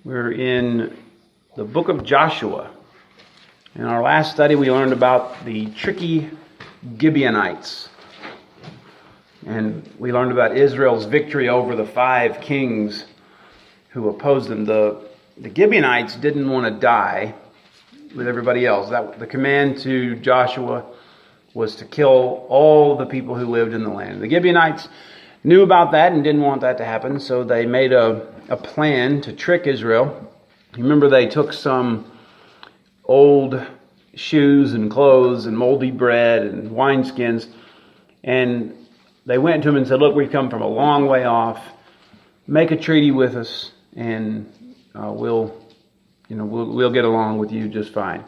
We're in the book of Joshua. In our last study, we learned about the tricky Gibeonites. And we learned about Israel's victory over the 5 kings who opposed them. The Gibeonites didn't want to die with everybody else. The command to Joshua was to kill all the people who lived in the land. The Gibeonites knew about that and didn't want that to happen, so they made a plan to trick Israel. Remember, they took some old shoes and clothes and moldy bread and wineskins, and they went to him and said, "Look, we've come from a long way off. Make a treaty with us, and we'll get along with you just fine."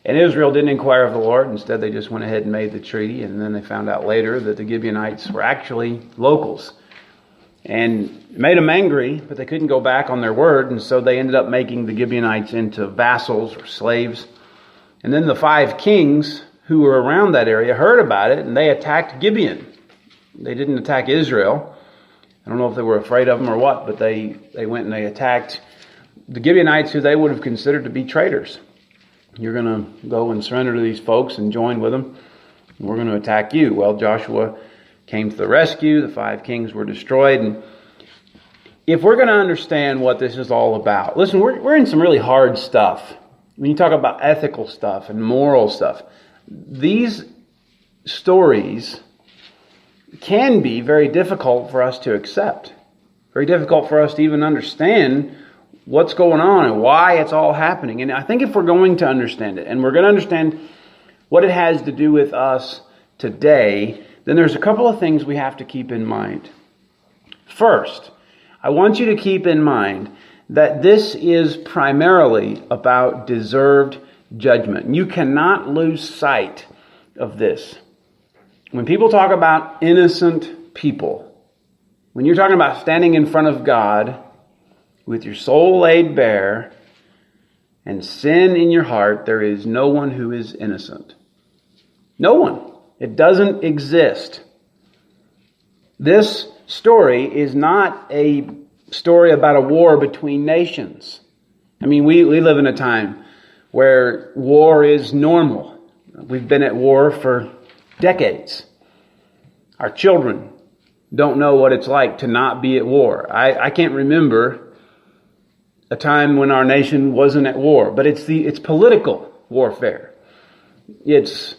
And Israel didn't inquire of the Lord. Instead, they just went ahead and made the treaty. And then they found out later that the Gibeonites were actually locals. And it made them angry, but they couldn't go back on their word. And so they ended up making the Gibeonites into vassals or slaves. And then the 5 kings who were around that area heard about it, and they attacked Gibeon. They didn't attack Israel. I don't know if they were afraid of them or what, but they went and they attacked the Gibeonites, who they would have considered to be traitors. You're going to go and surrender to these folks and join with them, and we're going to attack you. Well, Joshua came to the rescue. The 5 kings were destroyed. And if we're going to understand what this is all about, listen, we're in some really hard stuff. When you talk about ethical stuff and moral stuff, these stories can be very difficult for us to accept, very difficult for us to even understand what's going on and why it's all happening. And I think if we're going to understand it, and we're going to understand what it has to do with us today, then there's a couple of things we have to keep in mind. First, I want you to keep in mind that this is primarily about deserved judgment. You cannot lose sight of this. When people talk about innocent people, when you're talking about standing in front of God with your soul laid bare and sin in your heart, there is no one who is innocent. No one. It doesn't exist. This story is not a story about a war between nations. I mean, we live in a time where war is normal. We've been at war for decades. Our children don't know what it's like to not be at war. I can't remember a time when our nation wasn't at war, but it's political warfare. It's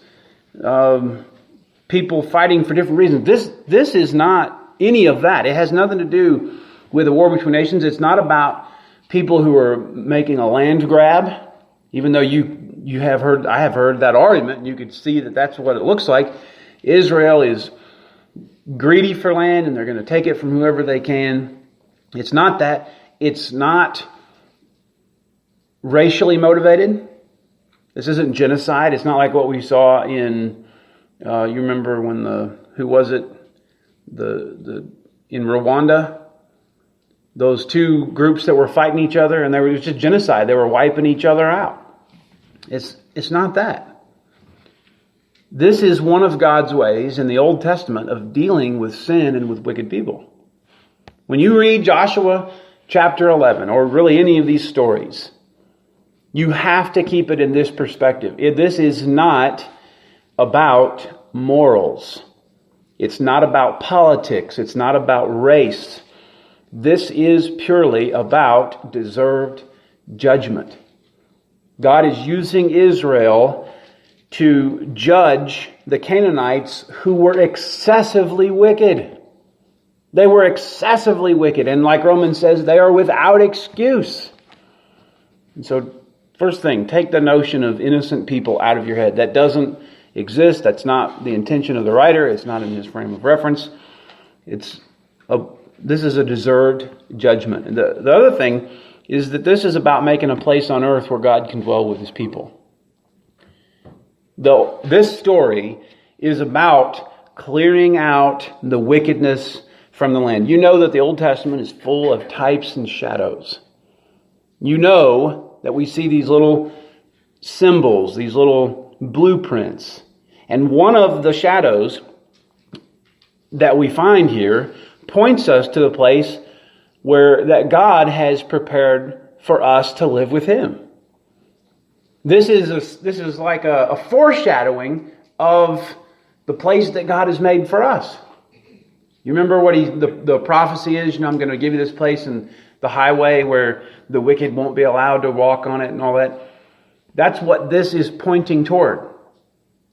people fighting for different reasons. This is not any of that. It has nothing to do with a war between nations. It's not about people who are making a land grab, even though I have heard that argument, and you could see that that's what it looks like. Israel is greedy for land, and they're going to take it from whoever they can. It's not that. It's not racially motivated. This isn't genocide. It's not like what we saw in, you remember when in Rwanda, those 2 groups that were fighting each other, and it was just genocide. They were wiping each other out. It's not that. This is one of God's ways in the Old Testament of dealing with sin and with wicked people. When you read Joshua chapter 11, or really any of these stories, you have to keep it in this perspective. This is not about morals. It's not about politics. It's not about race. This is purely about deserved judgment. God is using Israel to judge the Canaanites, who were excessively wicked. They were excessively wicked. And like Romans says, they are without excuse. And so, first thing, take the notion of innocent people out of your head. That doesn't exist. That's not the intention of the writer. It's not in his frame of reference. This is a deserved judgment. And the other thing is that this is about making a place on earth where God can dwell with his people. Though this story is about clearing out the wickedness from the land. You know that the Old Testament is full of types and shadows. You know that we see these little symbols, these little blueprints. And one of the shadows that we find here points us to the place where that God has prepared for us to live with Him. This is like a foreshadowing of the place that God has made for us. You remember what the prophecy is? I'm going to give you this place and the highway where the wicked won't be allowed to walk on it and all that. That's what this is pointing toward.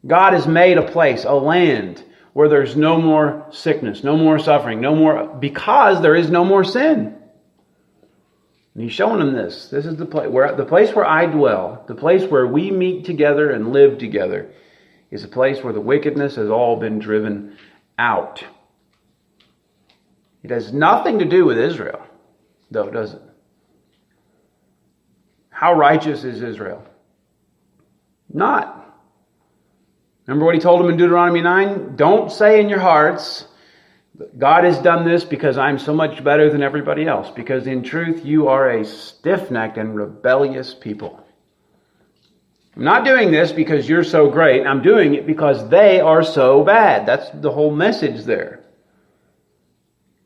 God has made a place, a land, where there's no more sickness, no more suffering, because there is no more sin. And He's showing them this. This is the place where I dwell, the place where we meet together and live together, is a place where the wickedness has all been driven out. It has nothing to do with Israel, though, does it? How righteous is Israel? Not. Remember what He told them in Deuteronomy 9? Don't say in your hearts, God has done this because I'm so much better than everybody else. Because in truth, you are a stiff-necked and rebellious people. I'm not doing this because you're so great. I'm doing it because they are so bad. That's the whole message there.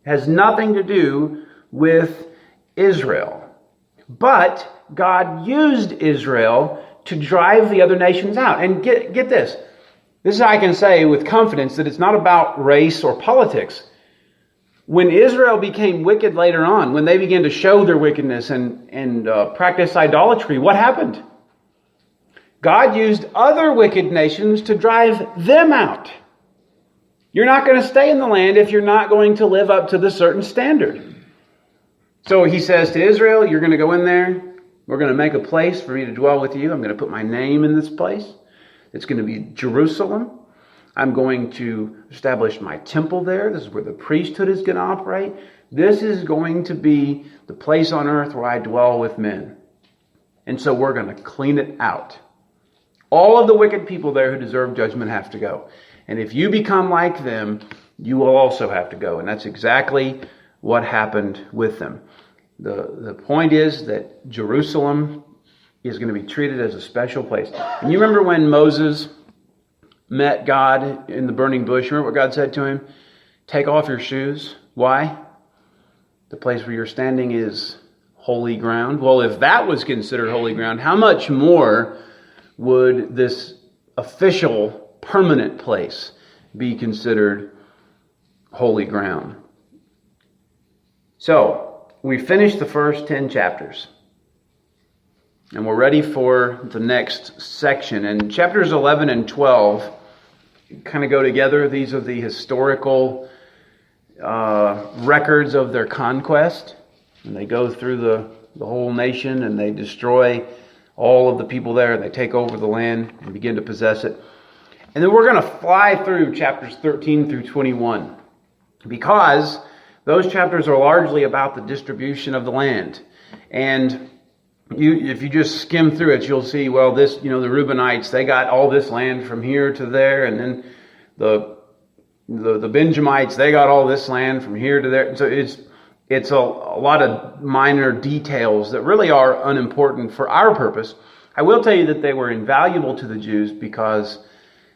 It has nothing to do with Israel. But God used Israel to drive the other nations out. And get this. This is how I can say with confidence that it's not about race or politics. When Israel became wicked later on, when they began to show their wickedness and practice idolatry, what happened? God used other wicked nations to drive them out. You're not going to stay in the land if you're not going to live up to the certain standard. So He says to Israel, you're going to go in there. We're going to make a place for me to dwell with you. I'm going to put my name in this place. It's going to be Jerusalem. I'm going to establish my temple there. This is where the priesthood is going to operate. This is going to be the place on earth where I dwell with men. And so we're going to clean it out. All of the wicked people there who deserve judgment have to go. And if you become like them, you will also have to go. And that's exactly what happened with them. The point is that Jerusalem is going to be treated as a special place. And you remember when Moses met God in the burning bush? Remember what God said to him? Take off your shoes. Why? The place where you're standing is holy ground. Well, if that was considered holy ground, how much more would this official, permanent place be considered holy ground? So, we finished the first 10 chapters. And we're ready for the next section. And chapters 11 and 12 kind of go together. These are the historical records of their conquest. And they go through the whole nation and they destroy all of the people there. And they take over the land and begin to possess it. And then we're going to fly through chapters 13 through 21. Because those chapters are largely about the distribution of the land. And if you just skim through it, you'll see, well, the Reubenites, they got all this land from here to there, and then the Benjamites, they got all this land from here to there. So it's a lot of minor details that really are unimportant for our purpose. I will tell you that they were invaluable to the Jews because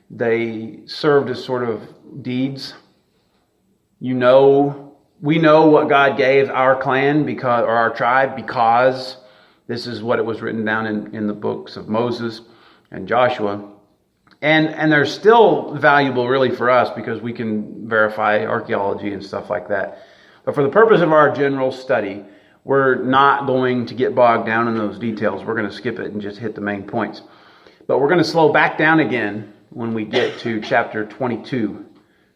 they served as sort of deeds. We know what God gave our clan or our tribe because this is what it was written down in the books of Moses and Joshua. And they're still valuable really for us because we can verify archaeology and stuff like that. But for the purpose of our general study, we're not going to get bogged down in those details. We're going to skip it and just hit the main points. But we're going to slow back down again when we get to chapter 22,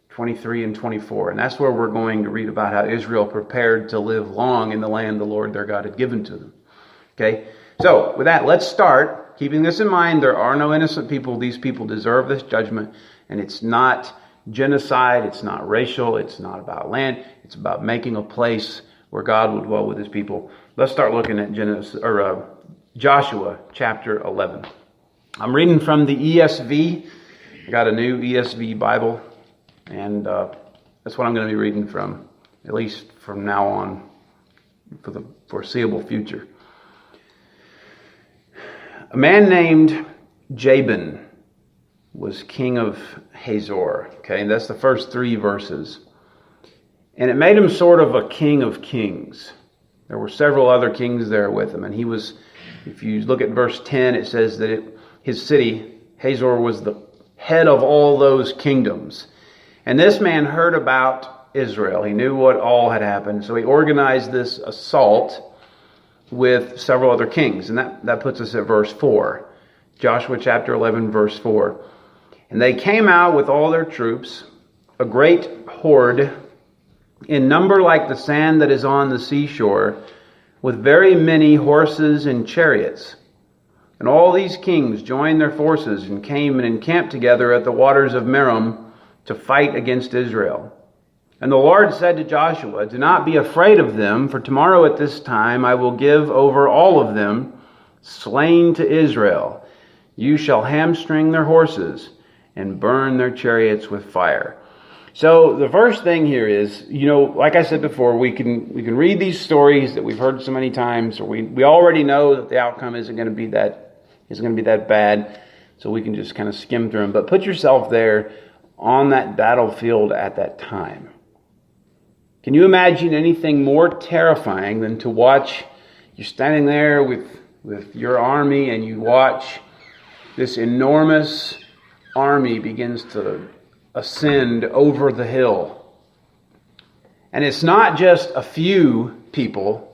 23, and 24. And that's where we're going to read about how Israel prepared to live long in the land the Lord their God had given to them. Okay, so with that, let's start. Keeping this in mind, there are no innocent people. These people deserve this judgment. And it's not genocide. It's not racial. It's not about land. It's about making a place where God will dwell with His people. Let's start looking at Joshua chapter 11. I'm reading from the ESV. I got a new ESV Bible. And that's what I'm going to be reading from, at least from now on, for the foreseeable future. A man named Jabin was king of Hazor. Okay, and that's the first 3 verses. And it made him sort of a king of kings. There were several other kings there with him. And he was, if you look at verse 10, it says that his city, Hazor, was the head of all those kingdoms. And this man heard about Israel. He knew what all had happened. So he organized this assault with several other kings. And that puts us at verse 4. Joshua chapter 11, verse 4. And they came out with all their troops, a great horde, in number like the sand that is on the seashore, with very many horses and chariots. And all these kings joined their forces and came and encamped together at the waters of Merom to fight against Israel. And the Lord said to Joshua, "Do not be afraid of them, for tomorrow at this time I will give over all of them slain to Israel. You shall hamstring their horses and burn their chariots with fire." So the first thing here is, like I said before, we can read these stories that we've heard so many times, or we already know that the outcome isn't going to be that bad, so we can just kind of skim through them. But put yourself there on that battlefield at that time. Can you imagine anything more terrifying than to watch, you're standing there with your army, and you watch this enormous army begins to ascend over the hill. And it's not just a few people,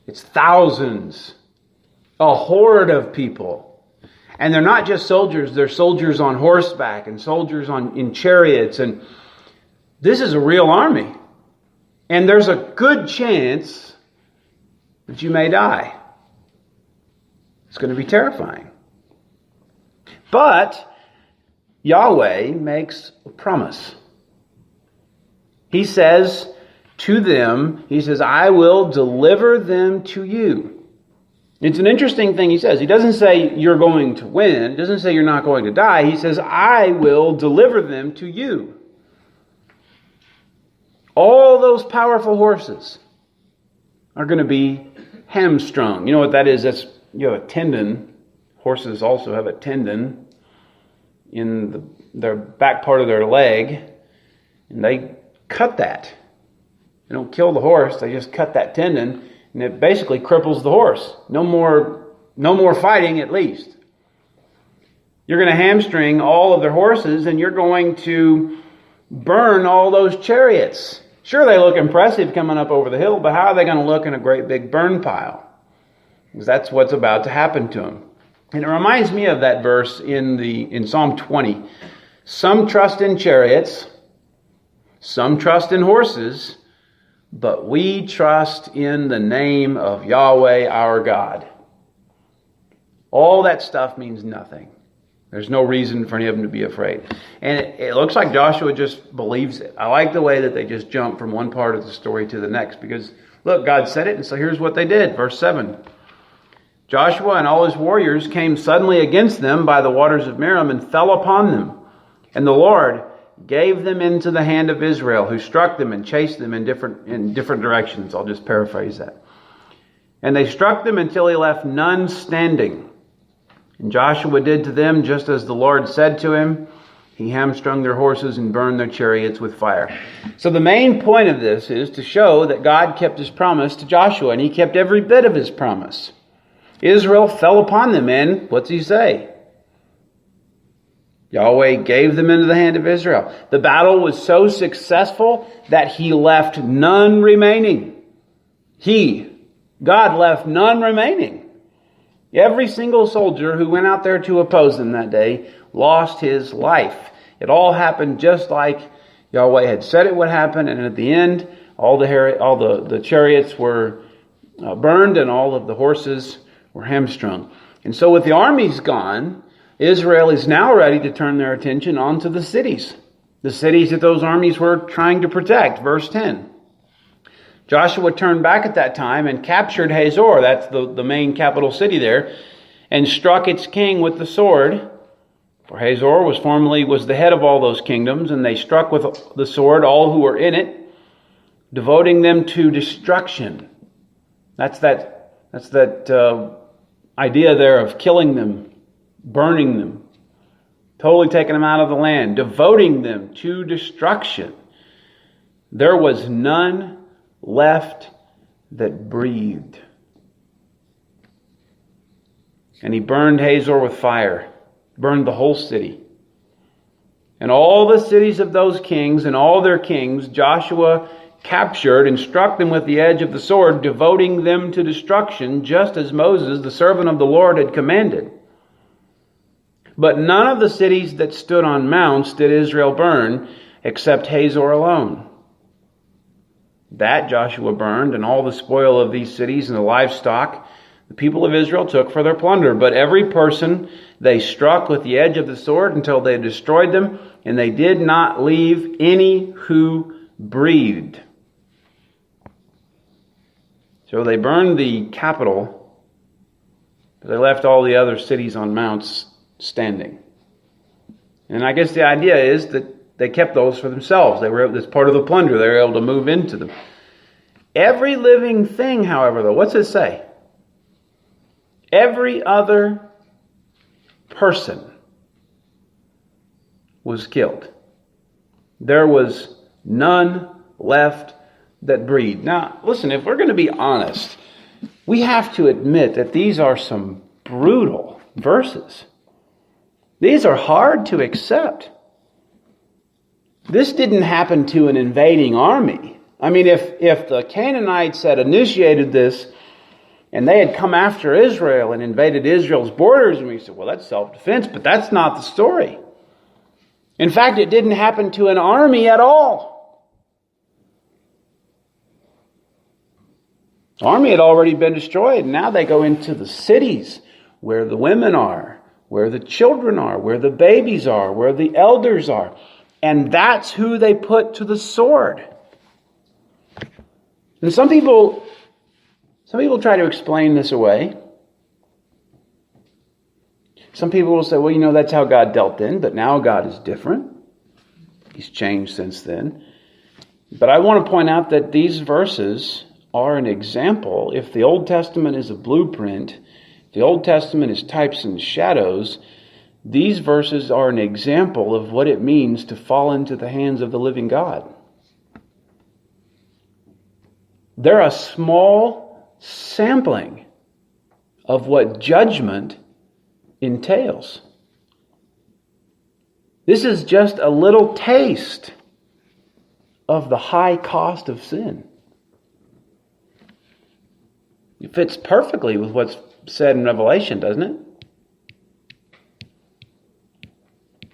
it's thousands, a horde of people. And they're not just soldiers, they're soldiers on horseback and soldiers in chariots. And this is a real army. And there's a good chance that you may die. It's going to be terrifying. But Yahweh makes a promise. He says to them, I will deliver them to you. It's an interesting thing he says. He doesn't say you're going to win. He doesn't say you're not going to die. He says, I will deliver them to you. All those powerful horses are going to be hamstrung. You know what that is? You have a tendon. Horses also have a tendon in their back part of their leg, and they cut that. They don't kill the horse, they just cut that tendon, and it basically cripples the horse. No more fighting, at least. You're going to hamstring all of their horses, and you're going to burn all those chariots. Sure, they look impressive coming up over the hill, but how are they going to look in a great big burn pile? Because that's what's about to happen to them. And it reminds me of that verse in Psalm 20. Some trust in chariots, some trust in horses, but we trust in the name of Yahweh our God. All that stuff means nothing. There's no reason for him to be afraid. And it looks like Joshua just believes it. I like the way that they just jump from one part of the story to the next, because look, God said it, and so here's what they did. Verse 7. Joshua and all his warriors came suddenly against them by the waters of Merom and fell upon them. And the Lord gave them into the hand of Israel, who struck them and chased them in different directions. I'll just paraphrase that. And they struck them until he left none standing. And Joshua did to them just as the Lord said to him. He hamstrung their horses and burned their chariots with fire. So the main point of this is to show that God kept his promise to Joshua, and he kept every bit of his promise. Israel fell upon them, and what's he say? Yahweh gave them into the hand of Israel. The battle was so successful that he left none remaining. God left none remaining. Every single soldier who went out there to oppose them that day lost his life. It all happened just like Yahweh had said it would happen, and at the end, all the chariots were burned, and all of the horses were hamstrung. And so with the armies gone, Israel is now ready to turn their attention onto the cities that those armies were trying to protect. Verse 10. Joshua turned back at that time and captured Hazor, that's the main capital city there, and struck its king with the sword. For Hazor was the head of all those kingdoms, and they struck with the sword all who were in it, devoting them to destruction. That's that idea there of killing them, burning them, totally taking them out of the land, devoting them to destruction. There was none left that breathed. And he burned Hazor with fire, burned the whole city. And all the cities of those kings and all their kings Joshua captured and struck them with the edge of the sword, devoting them to destruction, just as Moses, the servant of the Lord, had commanded. But none of the cities that stood on mounts did Israel burn, except Hazor alone. That Joshua burned, and all the spoil of these cities and the livestock the people of Israel took for their plunder. But every person they struck with the edge of the sword until they destroyed them, and they did not leave any who breathed. So they burned the capital, but they left all the other cities on mounts standing. And I guess the idea is that they kept those for themselves. They were, as part of the plunder, they were able to move into them. Every living thing, however, though, what's it say? Every other person was killed. There was none left that breathed. Now, listen, if we're going to be honest, we have to admit that these are some brutal verses. These are hard to accept. This didn't happen to an invading army. I mean, if the Canaanites had initiated this and they had come after Israel and invaded Israel's borders, and we said, well, that's self-defense, but that's not the story. In fact, it didn't happen to an army at all. The army had already been destroyed, and now they go into the cities where the women are, where the children are, where the babies are, where the elders are. And that's who they put to the sword. And some people try to explain this away. Some people will say, well, that's how God dealt then, but now God is different. He's changed since then. But I want to point out that these verses are an example. If the Old Testament is a blueprint, the Old Testament is types and shadows, these verses are an example of what it means to fall into the hands of the living God. They're a small sampling of what judgment entails. This is just a little taste of the high cost of sin. It fits perfectly with what's said in Revelation, doesn't it?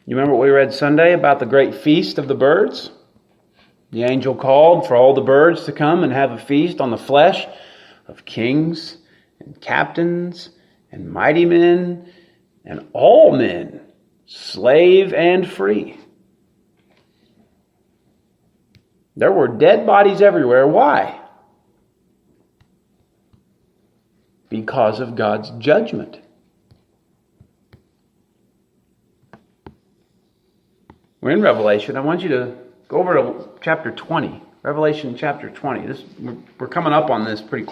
You remember what we read Sunday about the great feast of the birds? The angel called for all the birds to come and have a feast on the flesh of kings and captains and mighty men and all men, slave and free. There were dead bodies everywhere. Why? Because of God's judgment. We're in Revelation. I want you to go over to chapter 20. Revelation chapter 20. We're coming up on this pretty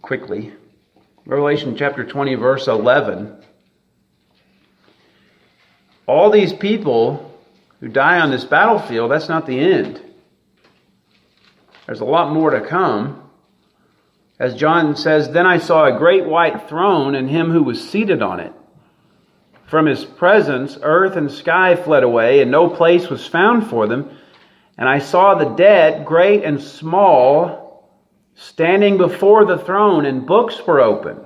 quickly. Revelation chapter 20, verse 11. All these people who die on this battlefield, that's not the end. There's a lot more to come. As John says, then I saw a great white throne and him who was seated on it. From his presence, earth and sky fled away, and no place was found for them. And I saw the dead, great and small, standing before the throne, and books were open.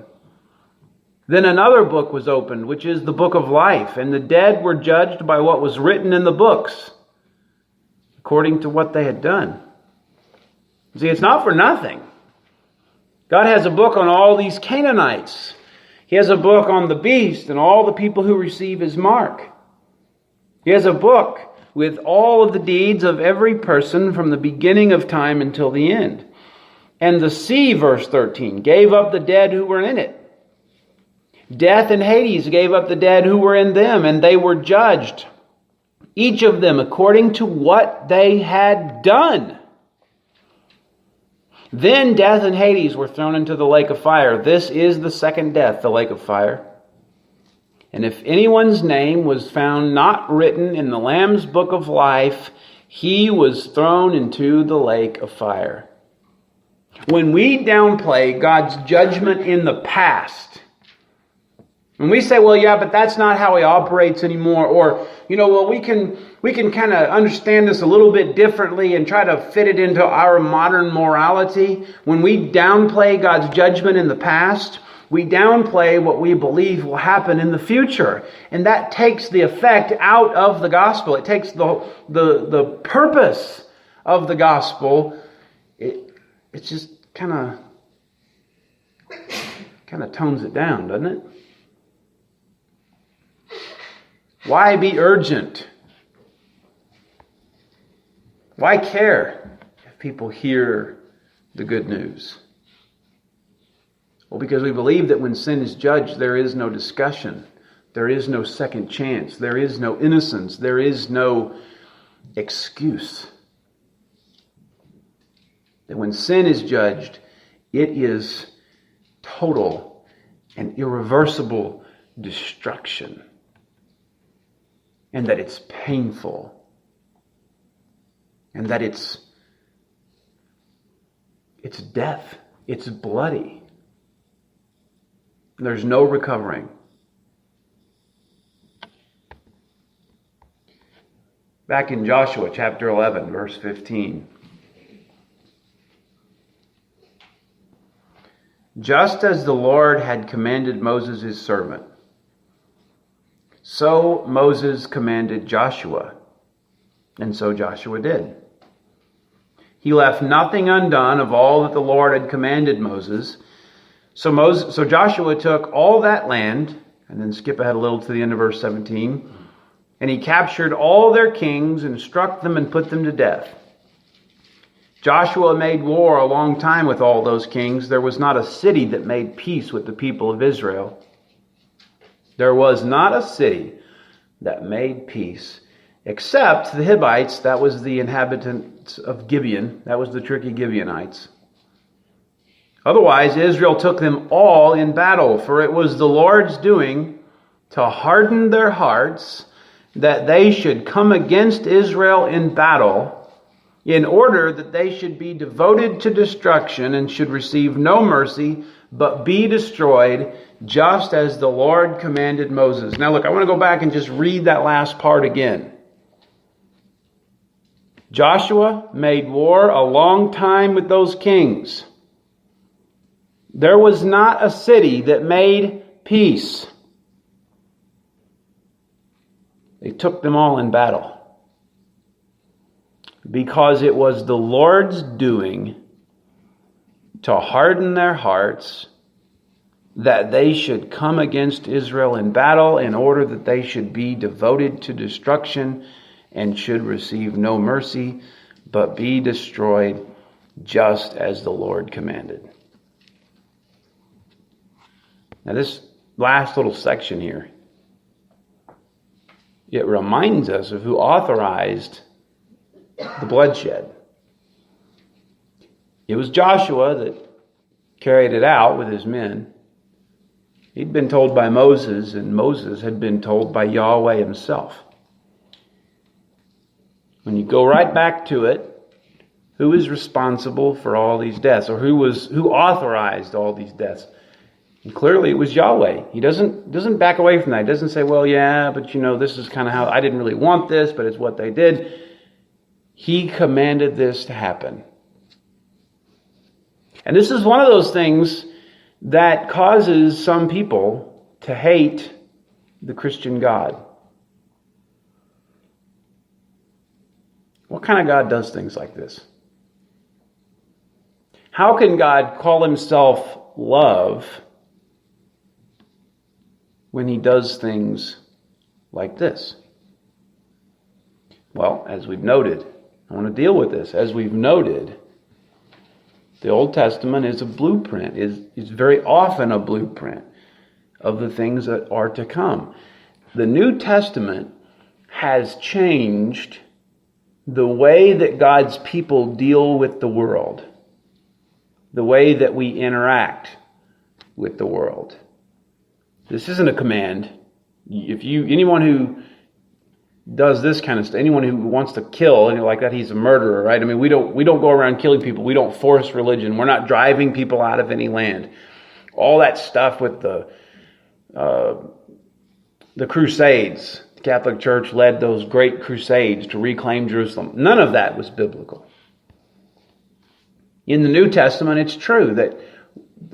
Then another book was opened, which is the book of life, and the dead were judged by what was written in the books, according to what they had done. See, it's not for nothing. God has a book on all these Canaanites. He has a book on the beast and all the people who receive his mark. He has a book with all of the deeds of every person from the beginning of time until the end. And the sea, verse 13, gave up the dead who were in it. Death and Hades gave up the dead who were in them, and they were judged, each of them according to what they had done. Then death and Hades were thrown into the lake of fire. This is the second death, the lake of fire. And if anyone's name was found not written in the Lamb's book of life, He was thrown into the lake of fire. When we downplay God's judgment in the past, when we say, well, yeah, but that's not how he operates anymore, or, well, we can kind of understand this a little bit differently and try to fit it into our modern morality. When we downplay God's judgment in the past, we downplay what we believe will happen in the future. And that takes the effect out of the gospel. It takes the purpose of the gospel. It just kind of tones it down, doesn't it? Why be urgent? Why care if people hear the good news? Well, because we believe that when sin is judged, there is no discussion. There is no second chance. There is no innocence. There is no excuse. That when sin is judged, it is total and irreversible destruction. And that it's painful. And that it's death. It's bloody. There's no recovering. Back in Joshua chapter 11, verse 15. Just as the Lord had commanded Moses his servant, so Moses commanded Joshua, and so Joshua did. He left nothing undone of all that the Lord had commanded Moses. So Joshua took all that land, and then skip ahead a little to the end of verse 17, and he captured all their kings and struck them and put them to death. Joshua made war a long time with all those kings. There was not a city that made peace with the people of Israel. There was not a city that made peace except the Hivites. That was the inhabitants of Gibeon. That was the tricky Gibeonites. Otherwise, Israel took them all in battle, for it was the Lord's doing to harden their hearts, that they should come against Israel in battle, in order that they should be devoted to destruction and should receive no mercy, but be destroyed, just as the Lord commanded Moses. Now look, I want to go back and just read that last part again. Joshua made war a long time with those kings. There was not a city that made peace. They took them all in battle. Because it was the Lord's doing to harden their hearts, that they should come against Israel in battle, in order that they should be devoted to destruction and should receive no mercy, but be destroyed, just as the Lord commanded. Now this last little section here, it reminds us of who authorized the bloodshed. It was Joshua that carried it out with his men. He'd been told by Moses, and Moses had been told by Yahweh himself. When you go right back to it, who is responsible for all these deaths, or who authorized all these deaths? And clearly it was Yahweh. He doesn't back away from that. He doesn't say, well, yeah, but this is kind of how I didn't really want this, but it's what they did. He commanded this to happen. And this is one of those things that causes some people to hate the Christian God. What kind of God does things like this? How can God call himself love when he does things like this? Well, as we've noted, I want to deal with this. As we've noted, the Old Testament is a blueprint, is very often a blueprint of the things that are to come. The New Testament has changed the way that God's people deal with the world, the way that we interact with the world. This isn't a command. Anyone who does this kind of stuff, anyone who wants to kill, and like that, he's a murderer, right? I mean, we don't go around killing people. We don't force religion. We're not driving people out of any land. All that stuff with the Crusades. The Catholic Church led those great crusades to reclaim Jerusalem. None of that was biblical. In the New Testament, it's true that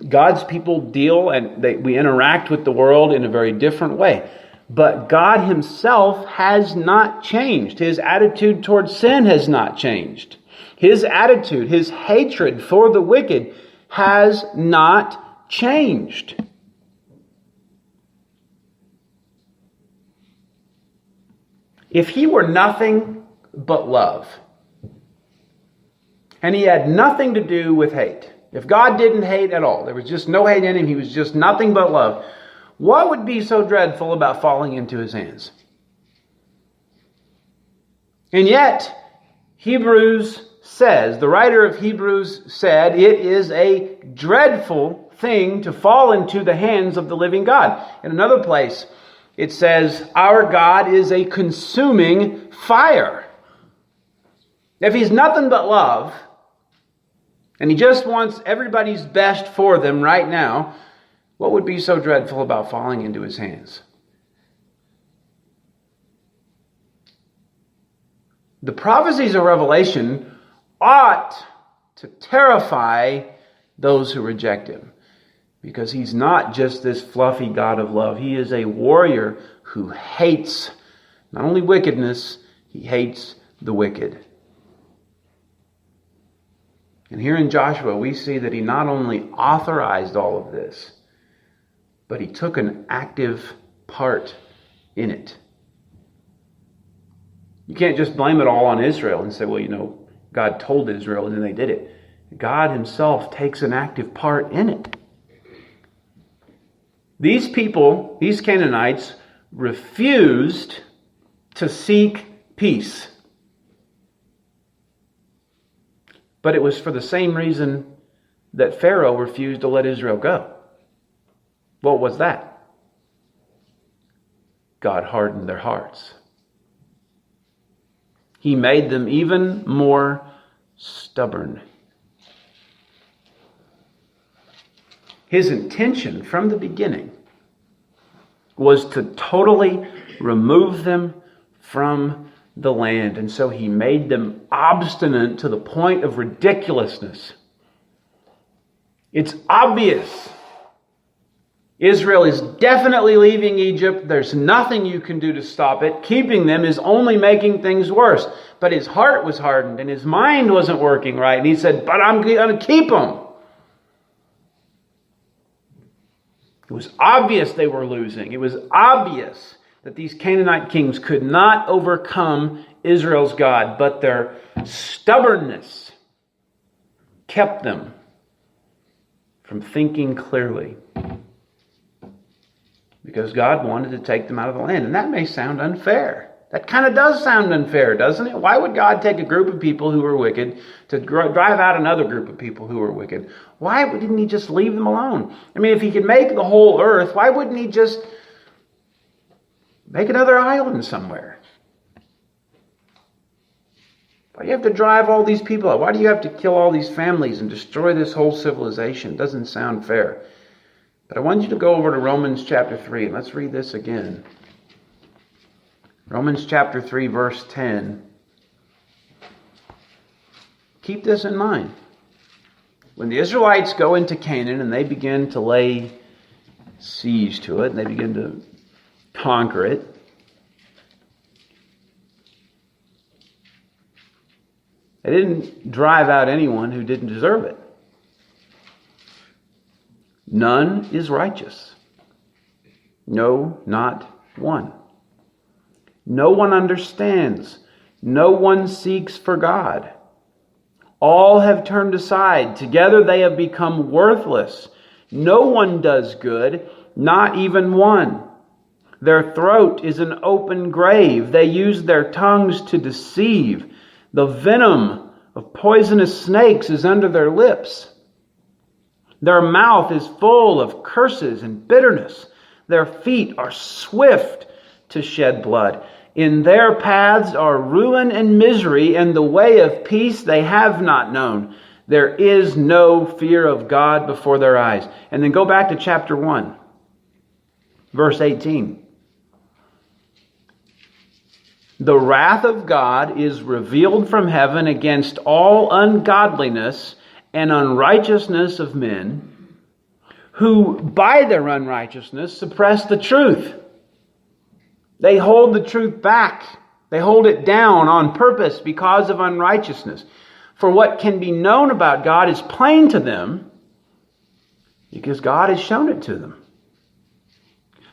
God's people deal and we interact with the world in a very different way. But God himself has not changed. His attitude towards sin has not changed. His attitude, his hatred for the wicked has not changed. If he were nothing but love, and he had nothing to do with hate, if God didn't hate at all, there was just no hate in him, he was just nothing but love, what would be so dreadful about falling into his hands? And yet, Hebrews says, the writer of Hebrews said, it is a dreadful thing to fall into the hands of the living God. In another place, it says, our God is a consuming fire. If he's nothing but love, and he just wants everybody's best for them right now, what would be so dreadful about falling into his hands? The prophecies of Revelation ought to terrify those who reject him, because he's not just this fluffy God of love. He is a warrior who hates not only wickedness, he hates the wicked. And here in Joshua, we see that he not only authorized all of this, but he took an active part in it. You can't just blame it all on Israel and say, well, God told Israel and then they did it. God himself takes an active part in it. These people, these Canaanites, refused to seek peace. But it was for the same reason that Pharaoh refused to let Israel go. What was that? God hardened their hearts. He made them even more stubborn. His intention from the beginning was to totally remove them from the land. And so he made them obstinate to the point of ridiculousness. It's obvious. Israel is definitely leaving Egypt. There's nothing you can do to stop it. Keeping them is only making things worse. But his heart was hardened and his mind wasn't working right. And he said, but I'm going to keep them. It was obvious they were losing. It was obvious that these Canaanite kings could not overcome Israel's God, but their stubbornness kept them from thinking clearly. Because God wanted to take them out of the land. And that may sound unfair. That kind of does sound unfair, doesn't it? Why would God take a group of people who were wicked to drive out another group of people who were wicked? Why didn't he just leave them alone? I mean, if he could make the whole earth, why wouldn't he just make another island somewhere? Why do you have to drive all these people out? Why do you have to kill all these families and destroy this whole civilization? It doesn't sound fair. But I want you to go over to Romans chapter 3, and let's read this again. Romans chapter 3, verse 10. Keep this in mind. When the Israelites go into Canaan and they begin to lay siege to it, and they begin to conquer it, they didn't drive out anyone who didn't deserve it. None is righteous. No, not one. No one understands. No one seeks for God. All have turned aside. Together they have become worthless. No one does good, not even one. Their throat is an open grave. They use their tongues to deceive. The venom of poisonous snakes is under their lips. Their mouth is full of curses and bitterness. Their feet are swift to shed blood. In their paths are ruin and misery, and the way of peace they have not known. There is no fear of God before their eyes. And then go back to chapter 1, verse 18. The wrath of God is revealed from heaven against all ungodliness and unrighteousness of men, who by their unrighteousness suppress the truth. They hold the truth back. They hold it down on purpose because of unrighteousness. For what can be known about God is plain to them because God has shown it to them.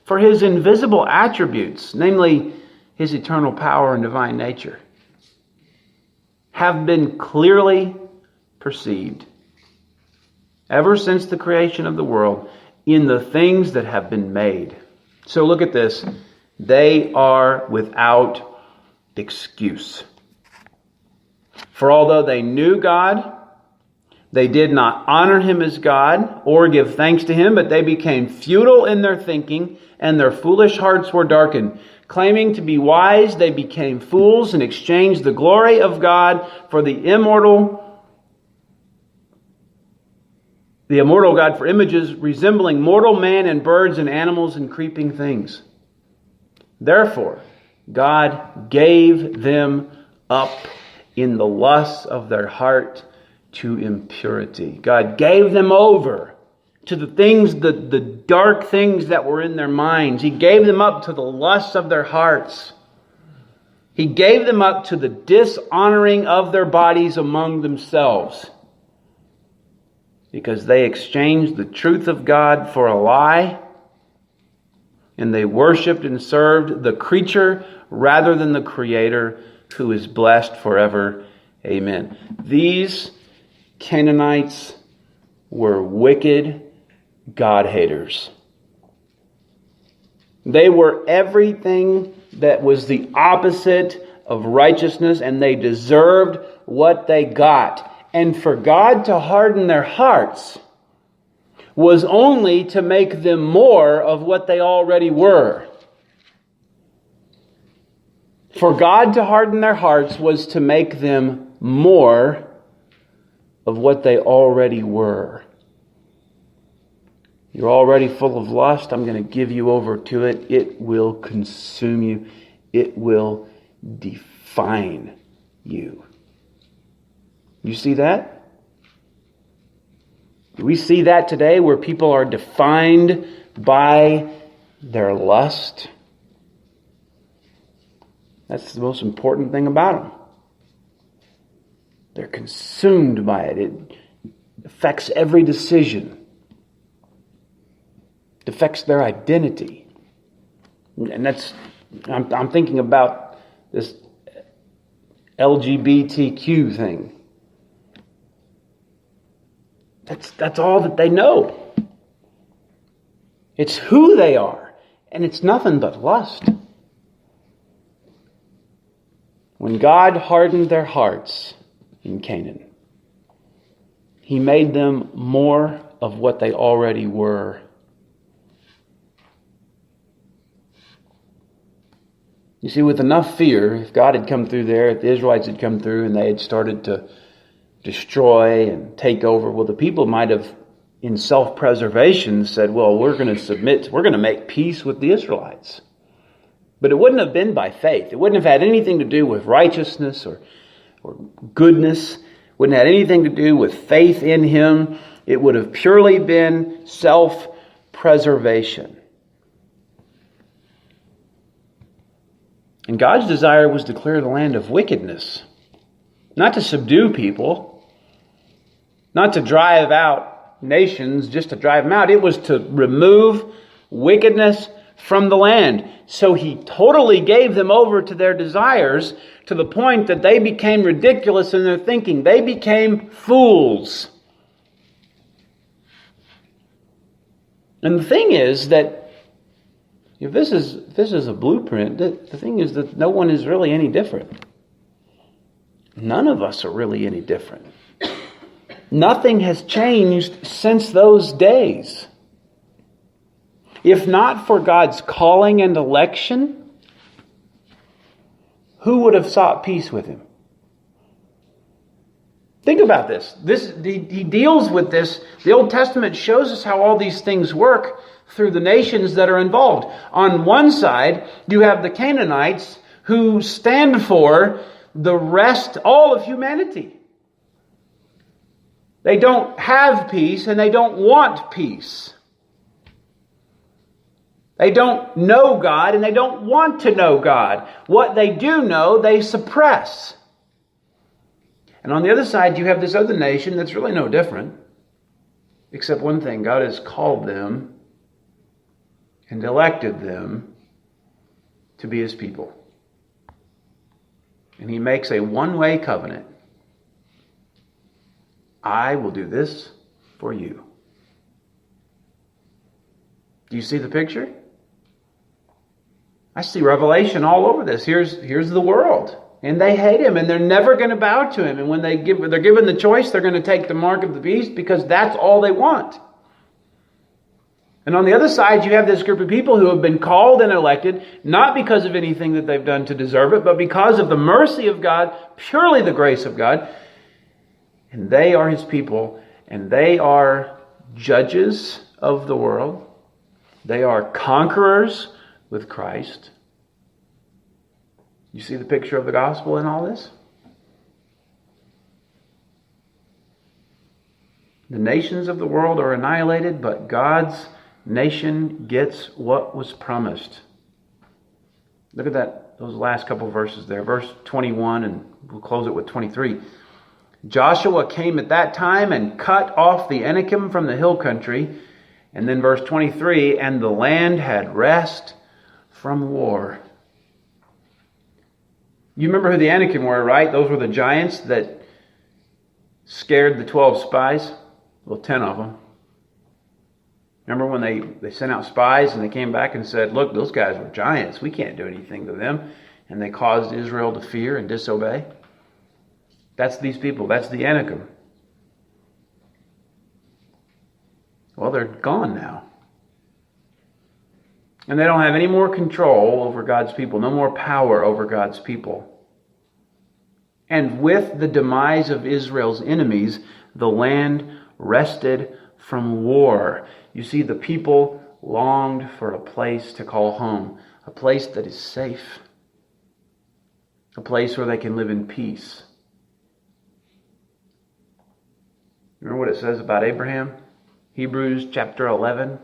For His invisible attributes, namely His eternal power and divine nature, have been clearly perceived ever since the creation of the world in the things that have been made. So look at this. They are without excuse. For although they knew God, they did not honor Him as God or give thanks to Him, but they became futile in their thinking, and their foolish hearts were darkened. Claiming to be wise, they became fools and exchanged the glory of God for the immortal God for images resembling mortal man and birds and animals and creeping things. Therefore, God gave them up in the lusts of their heart to impurity. God gave them over to the things, the dark things that were in their minds. He gave them up to the lusts of their hearts. He gave them up to the dishonoring of their bodies among themselves, because they exchanged the truth of God for a lie, and they worshipped and served the creature rather than the Creator, who is blessed forever. Amen. These Canaanites were wicked God-haters. They were everything that was the opposite of righteousness, and they deserved what they got. And for God to harden their hearts was only to make them more of what they already were. For God to harden their hearts was to make them more of what they already were. You're already full of lust. I'm going to give you over to it. It will consume you. It will define you. You see that? Do we see that today, where people are defined by their lust? That's the most important thing about them. They're consumed by it. It affects every decision. It affects their identity. And I'm thinking about this LGBTQ thing. That's all that they know. It's who they are, and it's nothing but lust. When God hardened their hearts in Canaan, He made them more of what they already were. You see, with enough fear, if God had come through there, if the Israelites had come through and they had started to destroy and take over, well, the people might have, in self-preservation, said, well, we're going to submit, we're going to make peace with the Israelites. But it wouldn't have been by faith. It wouldn't have had anything to do with righteousness or goodness. It wouldn't have had anything to do with faith in Him. It would have purely been self-preservation. And God's desire was to clear the land of wickedness. Not to subdue people. Not to drive out nations just to drive them out. It was to remove wickedness from the land. So He totally gave them over to their desires, to the point that they became ridiculous in their thinking. They became fools. And the thing is that if this is a blueprint, the thing is that no one is really any different. None of us are really any different. Nothing has changed since those days. If not for God's calling and election, who would have sought peace with him? Think about this. He deals with this. The Old Testament shows us how all these things work through the nations that are involved. On one side, you have the Canaanites who stand for the rest, all of humanity. They don't have peace and they don't want peace. They don't know God and they don't want to know God. What they do know, they suppress. And on the other side, you have this other nation that's really no different. Except one thing, God has called them and elected them to be His people. And He makes a one-way covenant. I will do this for you. Do you see the picture? I see Revelation all over this. Here's the world. And they hate Him, and they're never going to bow to Him. And when they're given the choice, they're going to take the mark of the beast because that's all they want. And on the other side, you have this group of people who have been called and elected, not because of anything that they've done to deserve it, but because of the mercy of God, purely the grace of God. And they are His people, and they are judges of the world. They are conquerors with Christ. You see the picture of the gospel in all this? The nations of the world are annihilated, but God's nation gets what was promised. Look at those last couple of verses there. Verse 21, and we'll close it with 23. Joshua came at that time and cut off the Anakim from the hill country. And then verse 23, and the land had rest from war. You remember who the Anakim were, right? Those were the giants that scared the 12 spies. Well, 10 of them. Remember when they sent out spies and they came back and said, look, those guys were giants. We can't do anything to them. And they caused Israel to fear and disobey. That's these people. That's the Anakim. Well, they're gone now. And they don't have any more control over God's people, no more power over God's people. And with the demise of Israel's enemies, the land rested from war. You see, the people longed for a place to call home, a place that is safe, a place where they can live in peace. Remember what it says about Abraham? Hebrews chapter 11.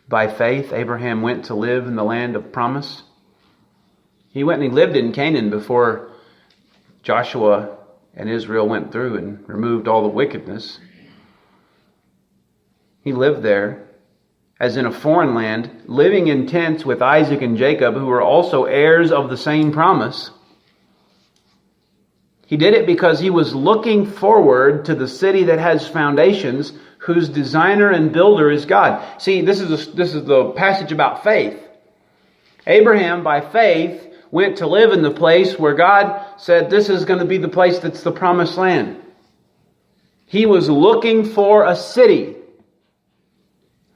By faith, Abraham went to live in the land of promise. He went and he lived in Canaan before Joshua and Israel went through and removed all the wickedness. He lived there as in a foreign land, living in tents with Isaac and Jacob, who were also heirs of the same promise. He did it because he was looking forward to the city that has foundations, whose designer and builder is God. See, this is the passage about faith. Abraham, by faith, went to live in the place where God said this is going to be the place that's the promised land. He was looking for a city.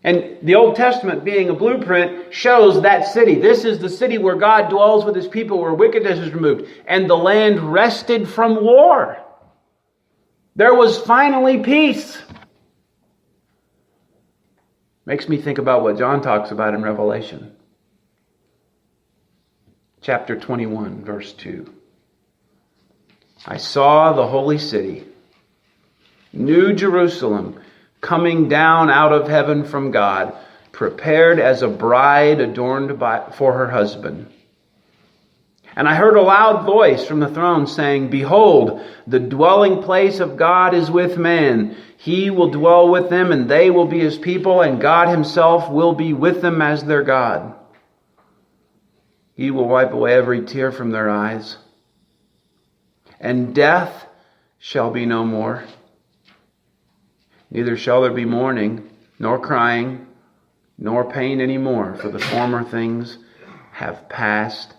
And the Old Testament, being a blueprint, shows that city. This is the city where God dwells with His people, where wickedness is removed. And the land rested from war. There was finally peace. Makes me think about what John talks about in Revelation. Chapter 21, verse 2. I saw the holy city, New Jerusalem, coming down out of heaven from God, prepared as a bride adorned for her husband. And I heard a loud voice from the throne saying, behold, the dwelling place of God is with man. He will dwell with them, and they will be His people, and God Himself will be with them as their God. He will wipe away every tear from their eyes, and death shall be no more. Neither shall there be mourning, nor crying, nor pain any more, for the former things have passed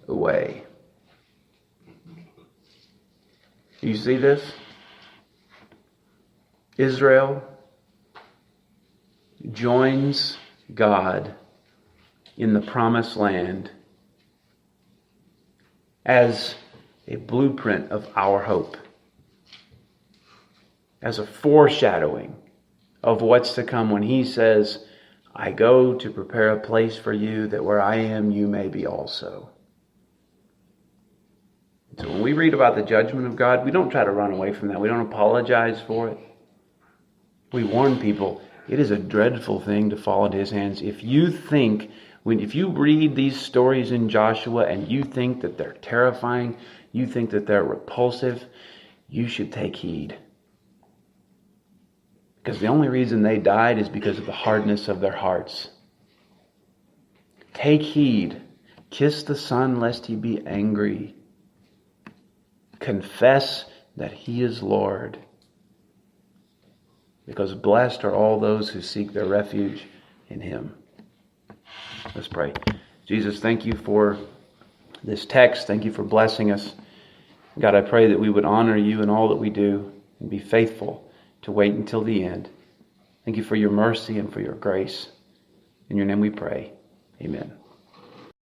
away. You see this? Israel joins God in the promised land as a blueprint of our hope, as a foreshadowing of what's to come when he says, I go to prepare a place for you, that where I am, you may be also. So when we read about the judgment of God, we don't try to run away from that. We don't apologize for it. We warn people, it is a dreadful thing to fall into his hands. If you read these stories in Joshua and you think that they're terrifying, you think that they're repulsive, you should take heed. Because the only reason they died is because of the hardness of their hearts. Take heed. Kiss the Son lest he be angry. Confess that he is Lord. Because blessed are all those who seek their refuge in him. Let's pray. Jesus, thank you for this text. Thank you for blessing us. God, I pray that we would honor you in all that we do and be faithful to wait until the end. Thank you for your mercy and for your grace. In your name we pray. Amen.